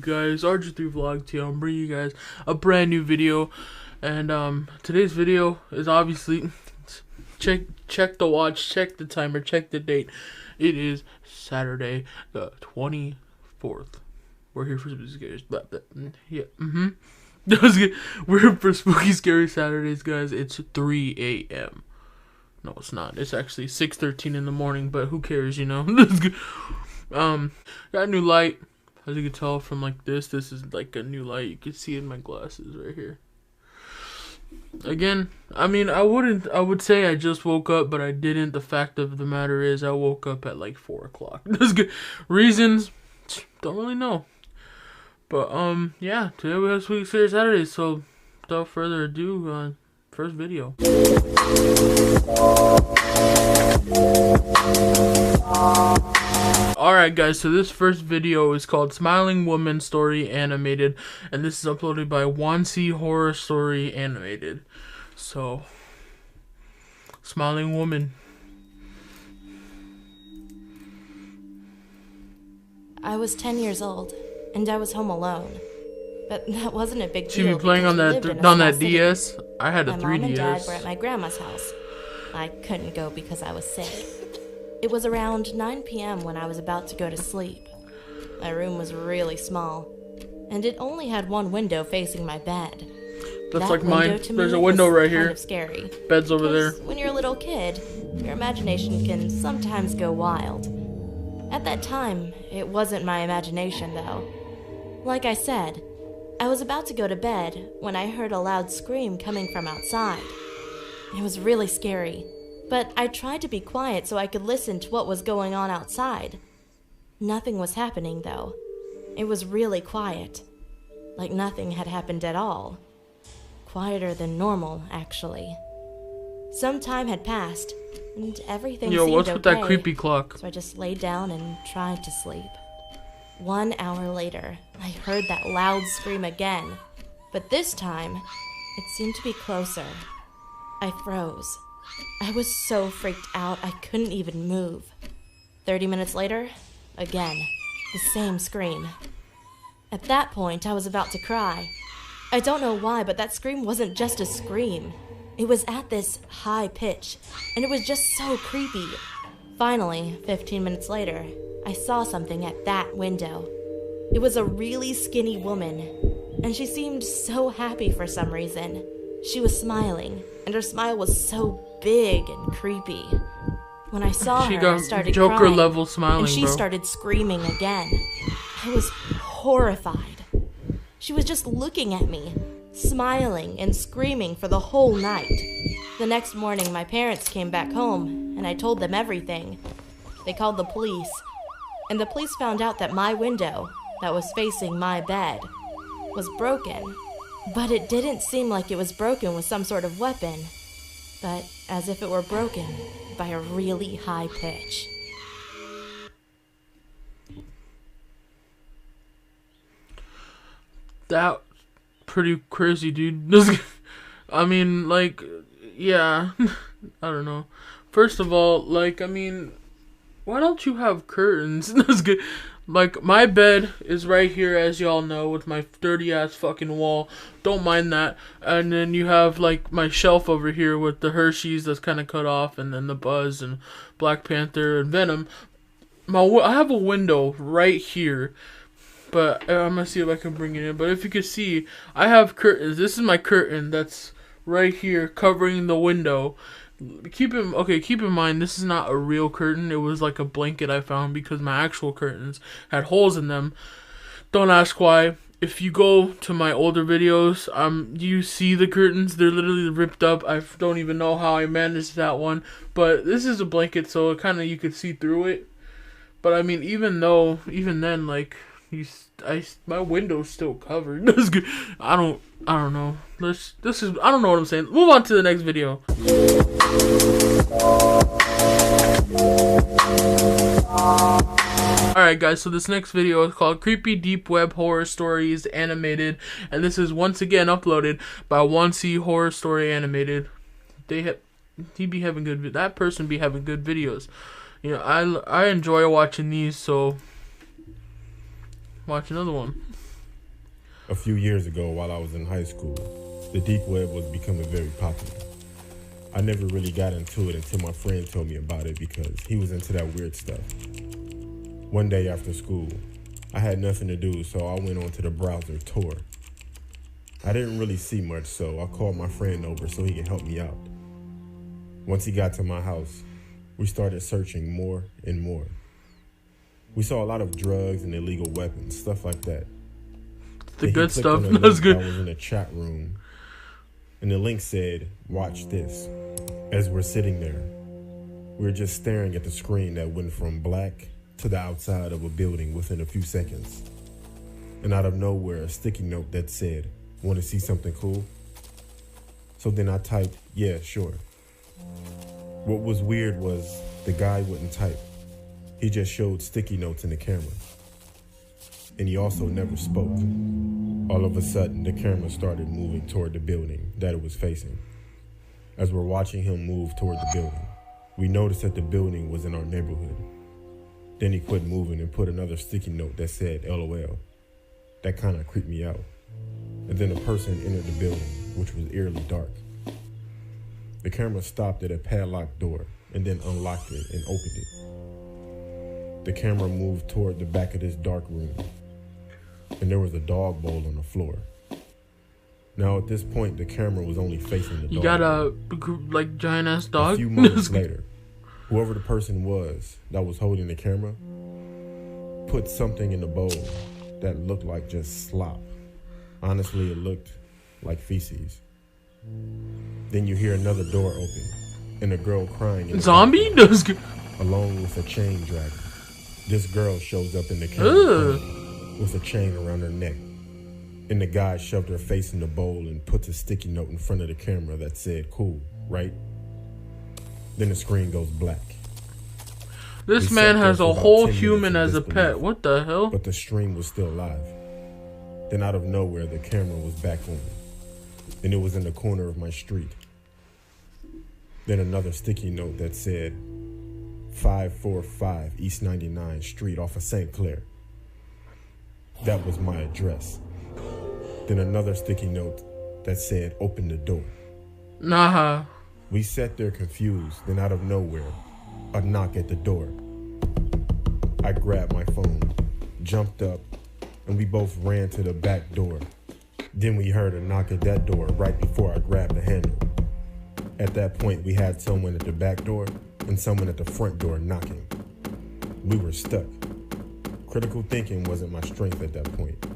guys? RG3 Vlog here. I'm bringing you guys a brand new video, and today's video is obviously check the watch, check the timer, check the date. It is Saturday the 24th. We're here for spooky scary. Yeah. We're here for spooky scary Saturdays, guys. It's 3 a.m. No, it's not. It's actually 6:13 in the morning, but who cares, you know? Got a new light. As you can tell from like this is like a new light. You can see in my glasses right here. Again, I mean, I would say I just woke up, but I didn't. The fact of the matter is I woke up at like 4 o'clock. That's good. Reasons, don't really know. But, yeah, today we have Spooky Scary Saturday, so without further ado, first video. Alright guys, so this first video is called Smiling Woman Story Animated, and this is uploaded by Wansi Horror Story Animated. So, Smiling Woman. I was 10 years old, and I was home alone. But that wasn't a big deal. She be playing on that DS? I had a 3DS. My mom and dad were at my grandma's house. I couldn't go because I was sick. It was around 9 p.m. when I was about to go to sleep. My room was really small, and it only had one window facing my bed. That's like mine. There's a window right here. Kind of scary. Bed's over there. When you're a little kid, your imagination can sometimes go wild. At that time, it wasn't my imagination, though. Like I said, I was about to go to bed when I heard a loud scream coming from outside. It was really scary, but I tried to be quiet so I could listen to what was going on outside. Nothing was happening, though. It was really quiet, like nothing had happened at all. Quieter than normal, actually. Some time had passed, and everything seemed okay. Yo, what's with that creepy clock? So I just laid down and tried to sleep. 1 hour later, I heard that loud scream again, but this time, it seemed to be closer. I froze. I was so freaked out I couldn't even move. 30 minutes later, again, the same scream. At that point, I was about to cry. I don't know why, but that scream wasn't just a scream. It was at this high pitch, and it was just so creepy. Finally, 15 minutes later, I saw something at that window. It was a really skinny woman, and she seemed so happy for some reason. She was smiling, and her smile was so big and creepy. When I saw her, I started Joker crying, level smiling, and she started screaming again. I was horrified. She was just looking at me, smiling and screaming for the whole night. The next morning, my parents came back home, and I told them everything. They called the police, and the police found out that my window, that was facing my bed, was broken. But it didn't seem like it was broken with some sort of weapon, but as if it were broken by a really high pitch. That pretty crazy, dude. I mean, like, yeah. I don't know. First of all, like, I mean, why don't you have curtains? That's good. Like, my bed is right here, as y'all know, with my dirty-ass fucking wall. Don't mind that. And then you have, like, my shelf over here with the Hershey's that's kind of cut off, and then the Buzz and Black Panther and Venom. I have a window right here, but I'm going to see if I can bring it in. But if you can see, I have curtains. This is my curtain that's right here covering the window. Keep in mind, this is not a real curtain. It was like a blanket I found because my actual curtains had holes in them. Don't ask why. If you go to my older videos, you see the curtains. They're literally ripped up. I don't even know how I managed that one. But this is a blanket, so it kind of, you could see through it. But I mean, even then, like, my window's still covered. That's good. I don't know. I don't know what I'm saying. Move on to the next video. Alright guys, so this next video is called Creepy Deep Web Horror Stories Animated, and this is once again uploaded by Wansi Horror Story Animated. That person be having good videos. You know, I enjoy watching these, so watch another one. A few years ago, while I was in high school, the deep web was becoming very popular. I never really got into it until my friend told me about it because he was into that weird stuff. One day after school, I had nothing to do, so I went onto the browser Tor. I didn't really see much, so I called my friend over so he could help me out. Once he got to my house, we started searching more and more. We saw a lot of drugs and illegal weapons, stuff like that. The Then good he clicked stuff. on a That's link good. that was in a chat room, and the link said, "Watch this." As we're sitting there, we were just staring at the screen that went from black to the outside of a building within a few seconds. And out of nowhere, a sticky note that said, "Want to see something cool?" So then I typed, "Yeah, sure." What was weird was the guy wouldn't type. He just showed sticky notes in the camera. And he also never spoke. All of a sudden, the camera started moving toward the building that it was facing. As we're watching him move toward the building, we noticed that the building was in our neighborhood. Then he quit moving and put another sticky note that said LOL. That kind of creeped me out. And then a person entered the building, which was eerily dark. The camera stopped at a padlocked door and then unlocked it and opened it. The camera moved toward the back of this dark room, and there was a dog bowl on the floor. Now at this point, the camera was only facing the dog. You got a like giant ass dog. A few moments later, whoever the person was that was holding the camera put something in the bowl that looked like just slop. Honestly, it looked like feces. Then you hear another door open and a girl crying in the Zombie? background, along with a chain dragon. This girl shows up in the camera with a chain around her neck. And the guy shoved her face in the bowl and puts a sticky note in front of the camera that said, "Cool, right?" Then the screen goes black. This We man sat there has for a about whole 10 human minutes as in a pet. disbelief. What the hell? But the stream was still live. Then out of nowhere, the camera was back on. And it was in the corner of my street. Then another sticky note that said 545 East 99th Street off of St. Clair. That was my address. Then another sticky note that said open the door. Nah. We sat there confused. Then out of nowhere, a knock at the door. I grabbed my phone, jumped up, and we both ran to the back door. Then we heard a knock at that door right before I grabbed the handle. At that point, we had someone at the back door and someone at the front door knocking. We were stuck. Critical thinking wasn't my strength at that point.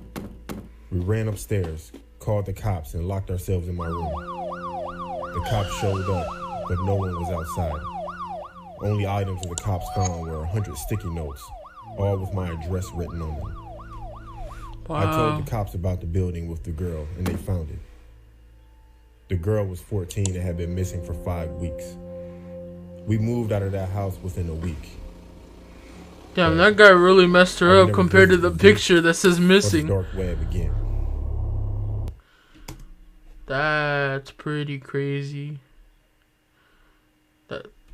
We ran upstairs, called the cops, and locked ourselves in my room. The cops showed up, but no one was outside. Only items that the cops found were 100 sticky notes, all with my address written on them. Wow. I told the cops about the building with the girl, and they found it. The girl was 14 and had been missing for 5 weeks. We moved out of that house within a week. Damn, that guy really messed her I've up never compared to visited the the picture that says Or the missing. dark web again. That's pretty crazy.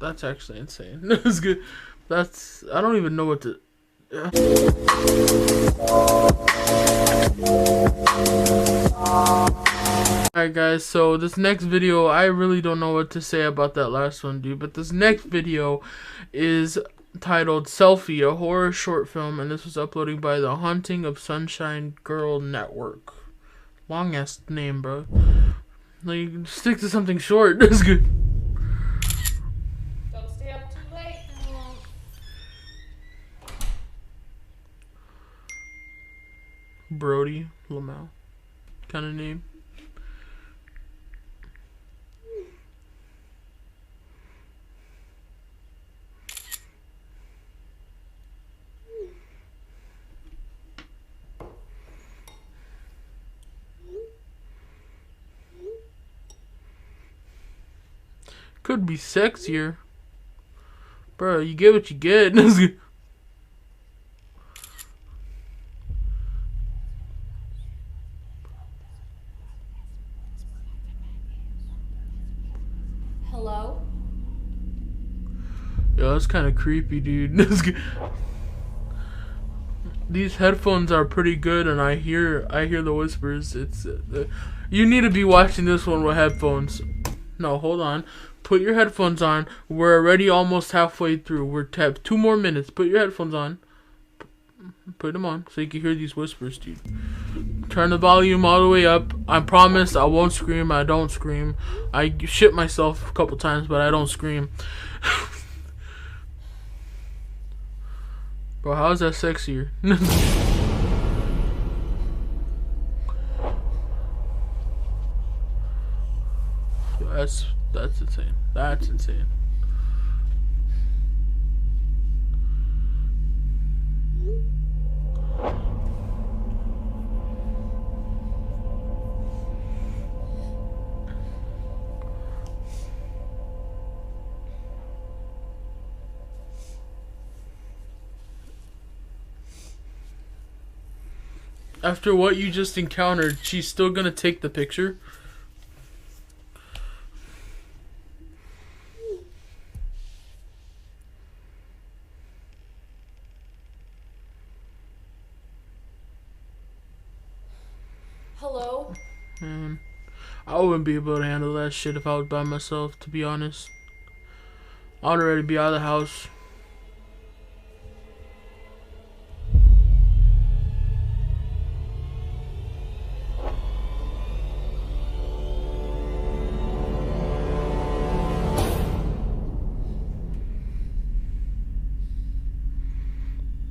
That's actually insane. That's good. That's I don't even know what to. Alright guys, so this next video, I really don't know what to say about that last one, dude. But this next video is titled Selfie, a horror short film, and this was uploaded by the Haunting of Sunshine Girl Network. Long ass name, bro. Like, stick to something short. That's good. Don't stay up too late. Brody Lamau kind of name. Could be sexier. Bro, you get what you get. Hello? Yo, that's kind of creepy, dude. These headphones are pretty good, and I hear the whispers. It's you need to be watching this one with headphones. No, hold on. Put your headphones on. We're already almost halfway through. We're 2 more minutes. Put your headphones on. Put them on so you can hear these whispers, dude. Turn the volume all the way up. I promise I won't scream. I don't scream. I shit myself a couple times, but I don't scream. Bro, how's that sexier? That's insane. That's insane. After what you just encountered, she's still gonna take the picture? Hello? Man, I wouldn't be able to handle that shit if I was by myself, to be honest. I'd already be out of the house.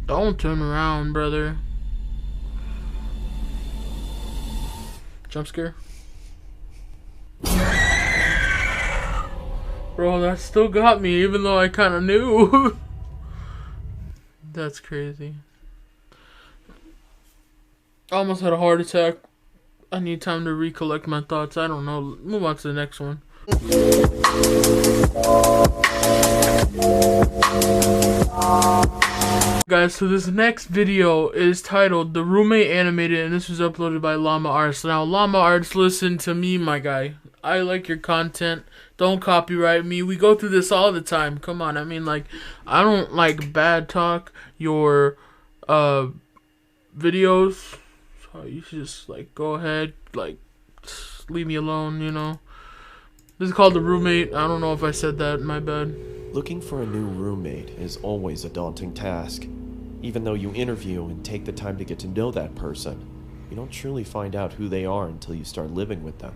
Don't turn around, brother. Jump scare. Bro, that still got me, even though I kind of knew. That's crazy. I almost had a heart attack. I need time to recollect my thoughts. I don't know. Move on to the next one. Guys, so this next video is titled The Roommate Animated, and this was uploaded by Llama Arts. Now, Llama Arts, listen to me, my guy. I like your content. Don't copyright me. We go through this all the time. Come on. I mean, like, I don't like bad talk your videos. So you should just, like, go ahead. Like, just leave me alone, you know. This is called The Roommate. I don't know if I said that. My bad. Looking for a new roommate is always a daunting task. Even though you interview and take the time to get to know that person, you don't truly find out who they are until you start living with them.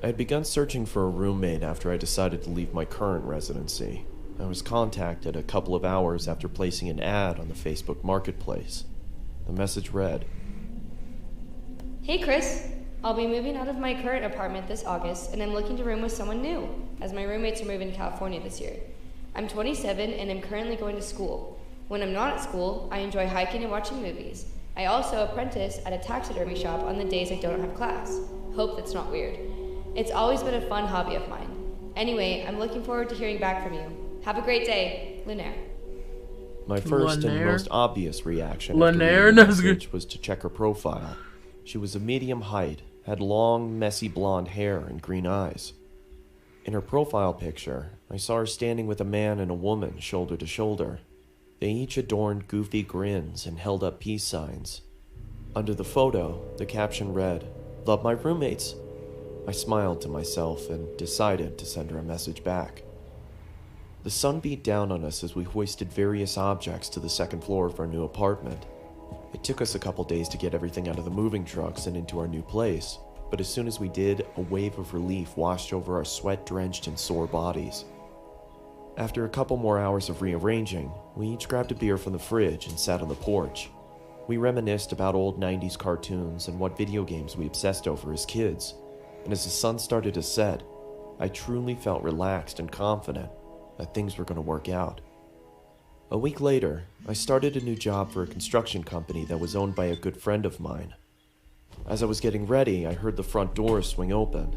I had begun searching for a roommate after I decided to leave my current residency. I was contacted a couple of hours after placing an ad on the Facebook Marketplace. The message read, "Hey Chris, I'll be moving out of my current apartment this August and I'm looking to room with someone new, as my roommates are moving to California this year. I'm 27 and I'm currently going to school. When I'm not at school, I enjoy hiking and watching movies. I also apprentice at a taxidermy shop on the days I don't have class. Hope that's not weird. It's always been a fun hobby of mine. Anyway, I'm looking forward to hearing back from you. Have a great day, Lunaire." My first and most obvious reaction Lunaire? after reading the message was to check her profile. She was a medium height, had long, messy blonde hair and green eyes. In her profile picture, I saw her standing with a man and a woman shoulder to shoulder. They each adorned goofy grins and held up peace signs. Under the photo, the caption read, "Love my roommates." I smiled to myself and decided to send her a message back. The sun beat down on us as we hoisted various objects to the second floor of our new apartment. It took us a couple days to get everything out of the moving trucks and into our new place, but as soon as we did, a wave of relief washed over our sweat-drenched and sore bodies. After a couple more hours of rearranging, we each grabbed a beer from the fridge and sat on the porch. We reminisced about old 90s cartoons and what video games we obsessed over as kids, and as the sun started to set, I truly felt relaxed and confident that things were going to work out. A week later, I started a new job for a construction company that was owned by a good friend of mine. As I was getting ready, I heard the front door swing open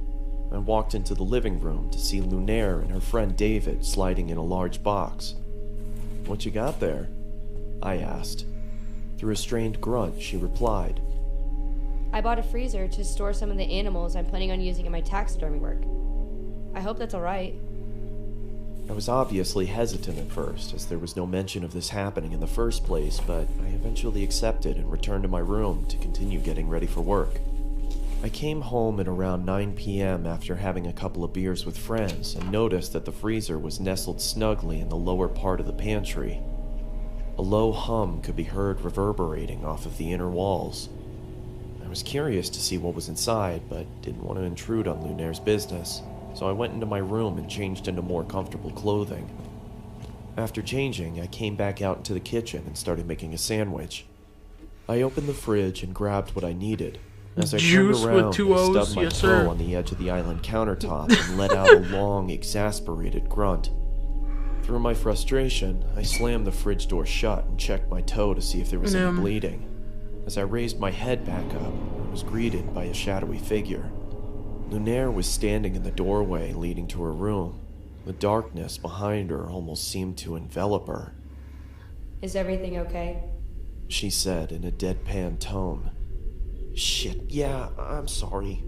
and walked into the living room to see Lunaire and her friend David sliding in a large box. "What you got there?" I asked. Through a strained grunt, she replied, "I bought a freezer to store some of the animals I'm planning on using in my taxidermy work. I hope that's alright." I was obviously hesitant at first, as there was no mention of this happening in the first place, but I eventually accepted and returned to my room to continue getting ready for work. I came home at around 9 p.m. after having a couple of beers with friends and noticed that the freezer was nestled snugly in the lower part of the pantry. A low hum could be heard reverberating off of the inner walls. I was curious to see what was inside, but didn't want to intrude on Lunaire's business, so I went into my room and changed into more comfortable clothing. After changing, I came back out into the kitchen and started making a sandwich. I opened the fridge and grabbed what I needed. As I Juice turned around, with 2 I O's, stubbed my yes, toe sir. on the edge of the island countertop and let out a long, exasperated grunt. Through my frustration, I slammed the fridge door shut and checked my toe to see if there was any bleeding. As I raised my head back up, I was greeted by a shadowy figure. Lunaire was standing in the doorway leading to her room. The darkness behind her almost seemed to envelop her. Is everything okay? She said in a deadpan tone. Shit, yeah, I'm sorry.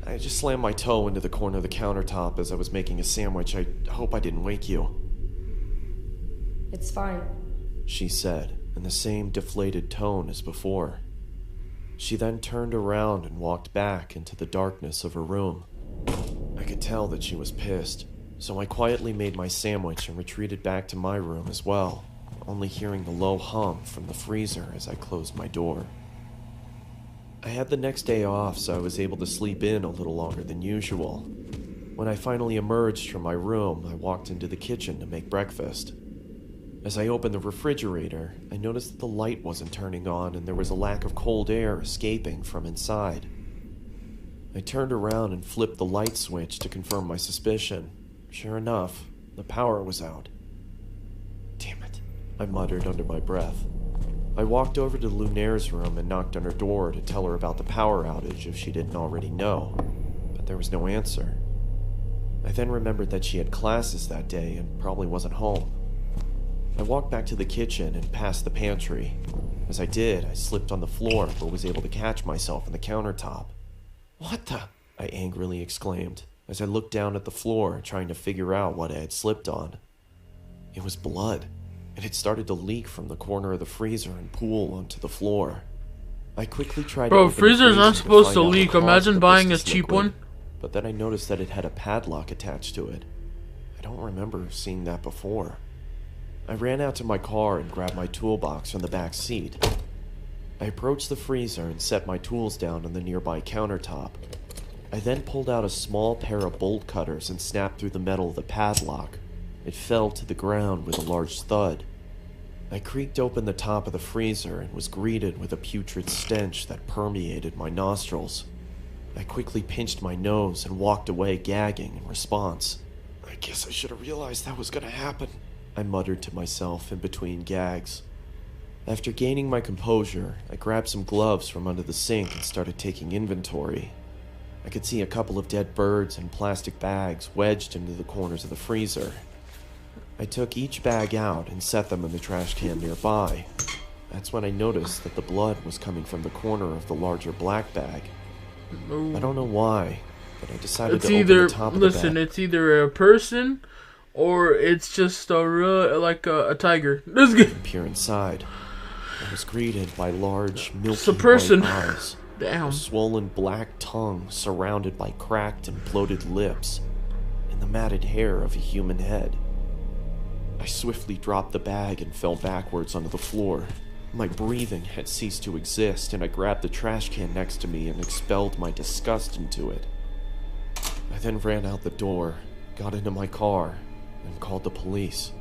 I just slammed my toe into the corner of the countertop as I was making a sandwich. I hope I didn't wake you. It's fine. She said in the same deflated tone as before. She then turned around and walked back into the darkness of her room. I could tell that she was pissed, so I quietly made my sandwich and retreated back to my room as well, only hearing the low hum from the freezer as I closed my door. I had the next day off, so I was able to sleep in a little longer than usual. When I finally emerged from my room, I walked into the kitchen to make breakfast. As I opened the refrigerator, I noticed that the light wasn't turning on and there was a lack of cold air escaping from inside. I turned around and flipped the light switch to confirm my suspicion. Sure enough, the power was out. Damn it, I muttered under my breath. I walked over to Lunaire's room and knocked on her door to tell her about the power outage if she didn't already know, but there was no answer. I then remembered that she had classes that day and probably wasn't home. I walked back to the kitchen and past the pantry. As I did, I slipped on the floor but was able to catch myself on the countertop. What the? I angrily exclaimed as I looked down at the floor trying to figure out what I had slipped on. It was blood. It had started to leak from the corner of the freezer and pool onto the floor. I quickly tried to open the freezers freezer aren't to supposed find to out the leak. cause Imagine of the buying a viscous cheap liquid, one. But then I noticed that it had a padlock attached to it. I don't remember seeing that before. I ran out to my car and grabbed my toolbox from the back seat. I approached the freezer and set my tools down on the nearby countertop. I then pulled out a small pair of bolt cutters and snapped through the metal of the padlock. It fell to the ground with a large thud. I creaked open the top of the freezer and was greeted with a putrid stench that permeated my nostrils. I quickly pinched my nose and walked away gagging in response. I guess I should have realized that was gonna happen, I muttered to myself in between gags. After gaining my composure, I grabbed some gloves from under the sink and started taking inventory. I could see a couple of dead birds and plastic bags wedged into the corners of the freezer. I took each bag out and set them in the trash can nearby. That's when I noticed that the blood was coming from the corner of the larger black bag. I don't know why, but I decided to open the top of the bag. It's either a person or it's just a tiger. Peer inside. I was greeted by large, milky person. white eyes. Damn. A swollen black tongue surrounded by cracked and bloated lips, and the matted hair of a human head. I swiftly dropped the bag and fell backwards onto the floor. My breathing had ceased to exist, and I grabbed the trash can next to me and expelled my disgust into it. I then ran out the door, got into my car, and called the police.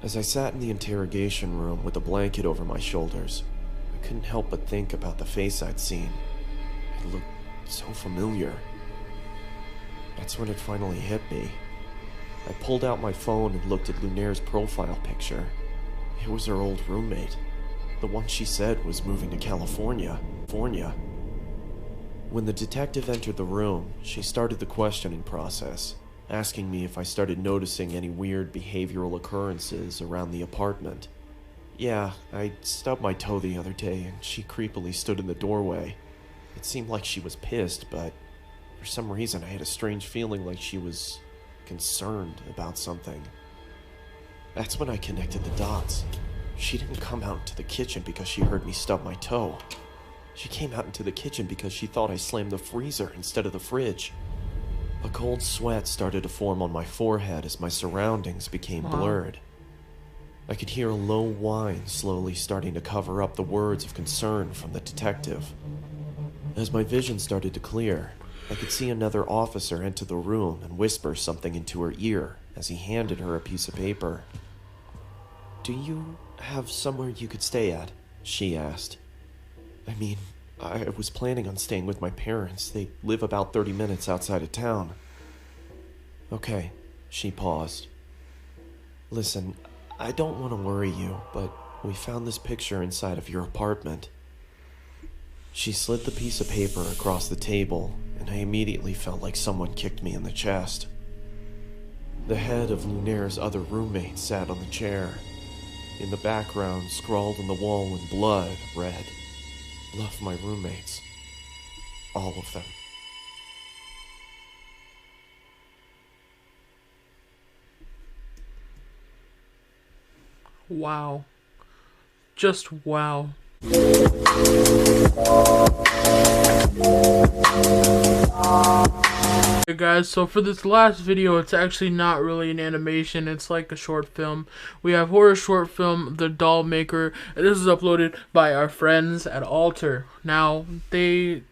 As I sat in the interrogation room with a blanket over my shoulders, I couldn't help but think about the face I'd seen. It looked so familiar. That's when it finally hit me. I pulled out my phone and looked at Lunaire's profile picture. It was her old roommate, the one she said was moving to California. When the detective entered the room, she started the questioning process, asking me if I started noticing any weird behavioral occurrences around the apartment. Yeah, I stubbed my toe the other day and she creepily stood in the doorway. It seemed like she was pissed, but for some reason I had a strange feeling like she was concerned about something. That's when I connected the dots. She didn't come out into the kitchen because she heard me stub my toe. She came out into the kitchen because she thought I slammed the freezer instead of the fridge. A cold sweat started to form on my forehead as my surroundings became blurred. I could hear a low whine slowly starting to cover up the words of concern from the detective. As my vision started to clear, I could see another officer enter the room and whisper something into her ear as he handed her a piece of paper. "Do you have somewhere you could stay at?" she asked. "I mean, I was planning on staying with my parents. They live about 30 minutes outside of town." "Okay," she paused. "Listen, I don't want to worry you, but we found this picture inside of your apartment." She slid the piece of paper across the table, and I immediately felt like someone kicked me in the chest. The head of Lunaire's other roommate sat on the chair. In the background, scrawled on the wall in blood, read, "Love my roommates. All of them." Wow. Just wow. Hey guys, so for this last video, it's actually not really an animation, it's like a short film. We have horror short film, The Doll Maker, and this is uploaded by our friends at Alter. Now, I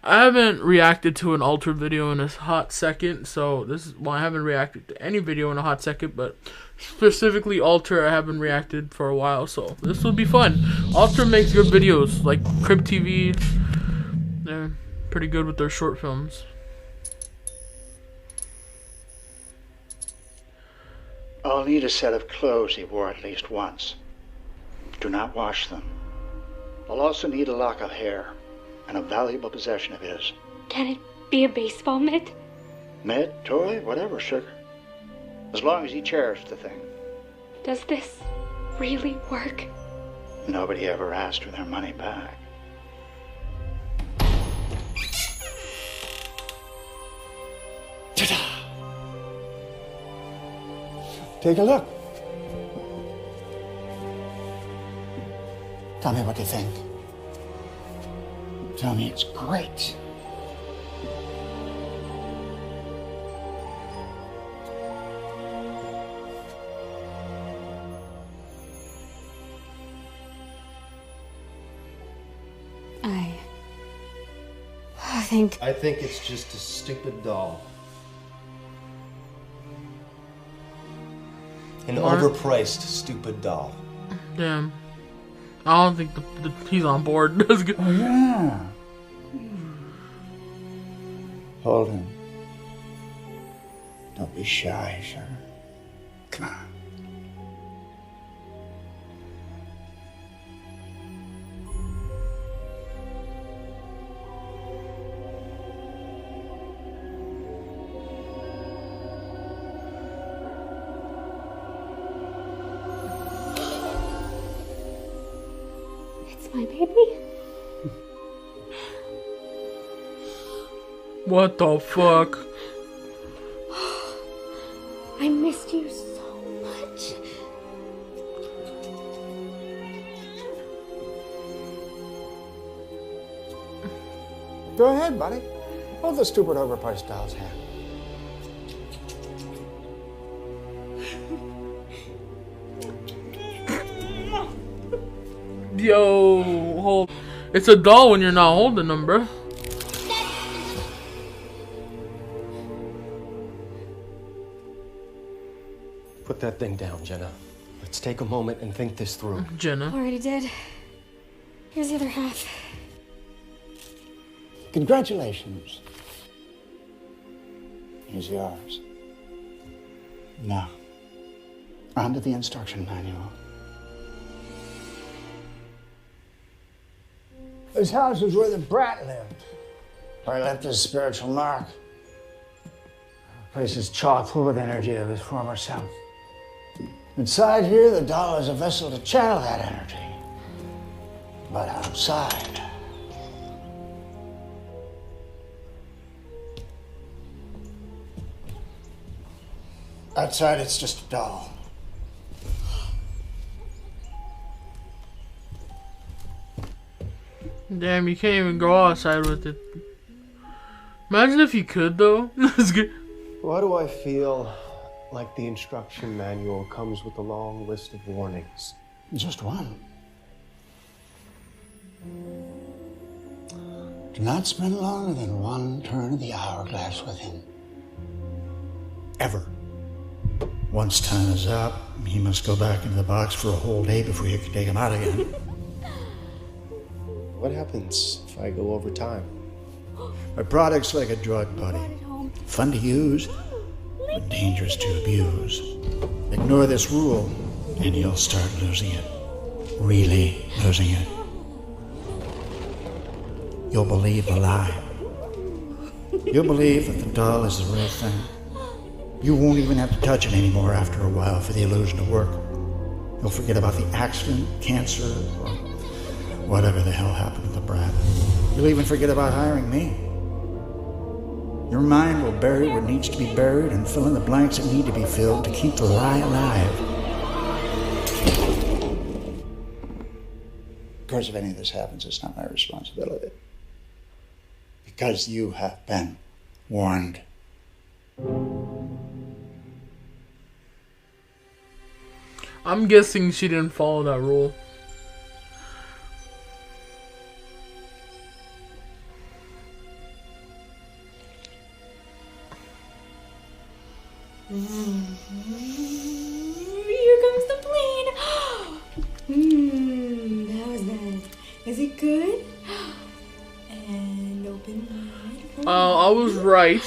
haven't reacted to an Alter video in a hot second, so I haven't reacted to any video in a hot second, but specifically Alter I haven't reacted for a while, so this will be fun. Alter makes good videos, like Crib TV, they're pretty good with their short films. I'll need a set of clothes he wore at least once. Do not wash them. I'll also need a lock of hair and a valuable possession of his. Can it be a baseball mitt? Mitt, toy, whatever, sugar. As long as he cherished the thing. Does this really work? Nobody ever asked for their money back. Ta-da! Take a look. Tell me what you think. Tell me it's great. I think it's just a stupid doll. An overpriced stupid doll. Damn. I don't think he's on board. That's good. Oh, yeah. Hold him. Don't be shy, sir. Come on. My baby? What the fuck? I missed you so much. Go ahead, buddy. Hold the stupid overpriced doll's hand. Yo, hold. It's a doll when you're not holding them, bro. Put that thing down, Jenna. Let's take a moment and think this through. Jenna. Already did. Here's the other half. Congratulations. Here's yours. Now, on to the instruction manual. This house was where the brat lived, where he left his spiritual mark. The place is chock full of energy of his former self. Inside here, the doll is a vessel to channel that energy. But outside, Outside, it's just a doll. Damn, you can't even go outside with it. Imagine if you could, though. Why do I feel like the instruction manual comes with a long list of warnings? Just one. Do not spend longer than one turn of the hourglass with him. Ever. Once time is up, he must go back into the box for a whole day before you can take him out again. What happens if I go over time? My product's like a drug, buddy. Fun to use, but dangerous to abuse. Ignore this rule, and you'll start losing it. Really losing it. You'll believe the lie. You'll believe that the doll is the real thing. You won't even have to touch it anymore after a while for the illusion to work. You'll forget about the accident, cancer, or whatever the hell happened to the brat. You'll even forget about hiring me. Your mind will bury what needs to be buried and fill in the blanks that need to be filled to keep the lie alive. Of course, if any of this happens, it's not my responsibility. Because you have been warned. I'm guessing she didn't follow that rule. Here comes the plane. That was nice. Is it good? And open wide. I was right.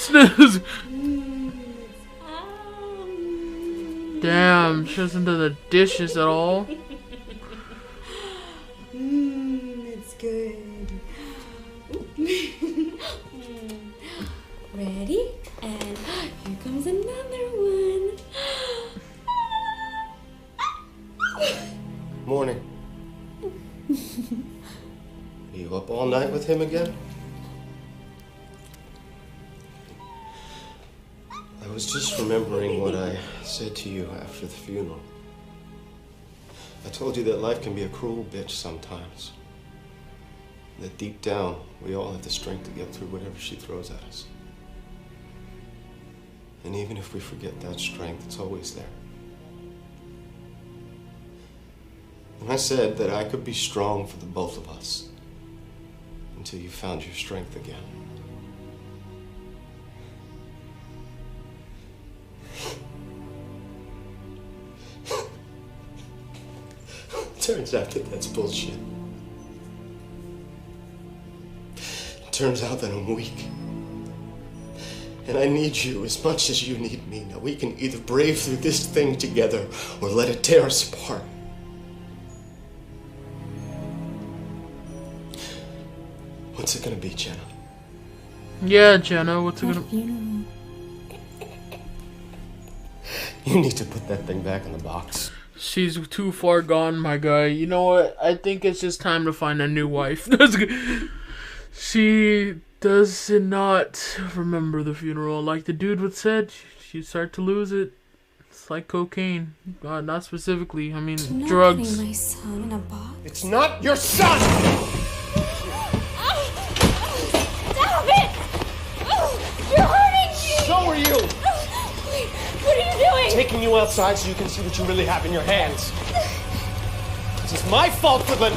Damn, she doesn't do the dishes at all. It's good. Ready? And here comes another one. Morning. Are you up all night with him again? I was just remembering what I said to you after the funeral. I told you that life can be a cruel bitch sometimes. That deep down, we all have the strength to get through whatever she throws at us. And even if we forget that strength, it's always there. And I said that I could be strong for the both of us until you found your strength again. Turns out that that's bullshit. It turns out that I'm weak. And I need you as much as you need me. Now we can either brave through this thing together or let it tear us apart. What's it gonna be, Jenna? Yeah, Jenna, what's it gonna be? You need to put that thing back in the box. She's too far gone, my guy. You know what? I think it's just time to find a new wife. She does not remember the funeral. Like the dude would said, she'd start to lose it. It's like cocaine. Not specifically. I mean, Not drugs. putting my son in a box. It's not your son! Stop it! You're hurting me! So are you! Wait, what are you doing? Taking you outside so you can see what you really have in your hands. This is my fault for the...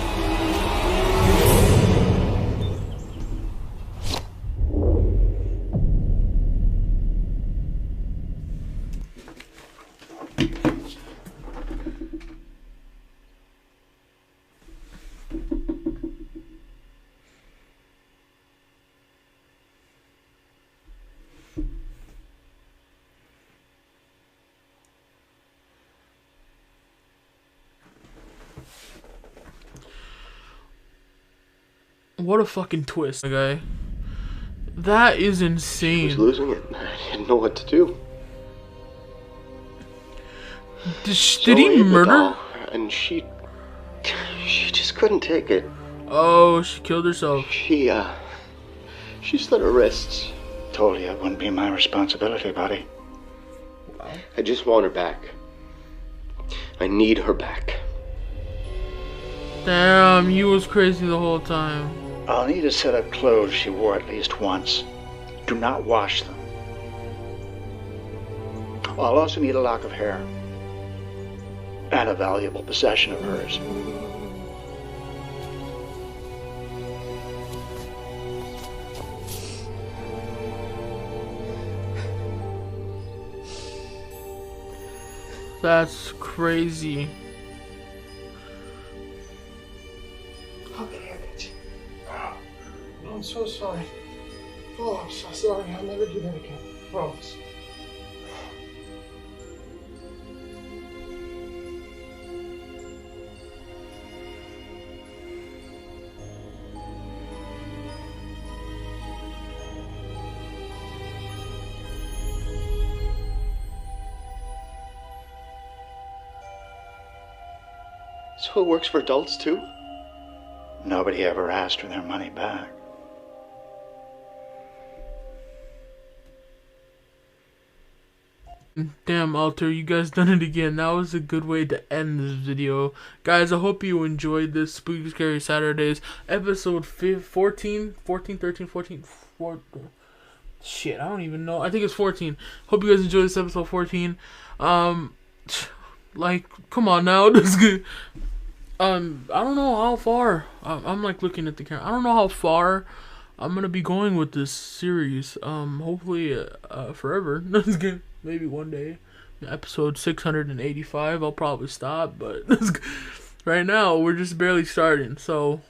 What a fucking twist, my guy. That is She insane. was losing it. I didn't know what to do. Did he murder? And she just couldn't take it. Oh, she killed herself. She slit her wrists. Told you it wouldn't be my responsibility, buddy. I just want her back. I need her back. Damn, you was crazy the whole time. I'll need a set of clothes she wore at least once. Do not wash them. I'll also need a lock of hair. And a valuable possession of hers. That's crazy. How can I get you? Oh, I'm so sorry. Oh, I'm so sorry. I'll never do that again. Promise. So it works for adults too? Nobody ever asked for their money back. Damn, Alter, you guys done it again. That was a good way to end this video. Guys, I hope you enjoyed this Spooky Scary Saturdays episode 14? 14, 13, 14? Shit, I don't even know. I think it's 14. Hope you guys enjoyed this episode 14. Like, come on now. This good. I don't know how far. I'm like looking at the camera. I don't know how far I'm gonna be going with this series. Hopefully, forever. That's good. Maybe one day. Episode 685. I'll probably stop, but right now we're just barely starting. So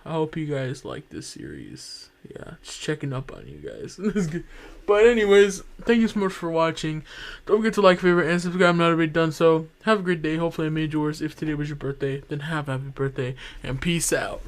I hope you guys like this series. Yeah, just checking up on you guys. But anyways, thank you so much for watching. Don't forget to like, favorite, and subscribe if not already done so. Have a great day. Hopefully I made yours. If today was your birthday, then have a happy birthday. And peace out.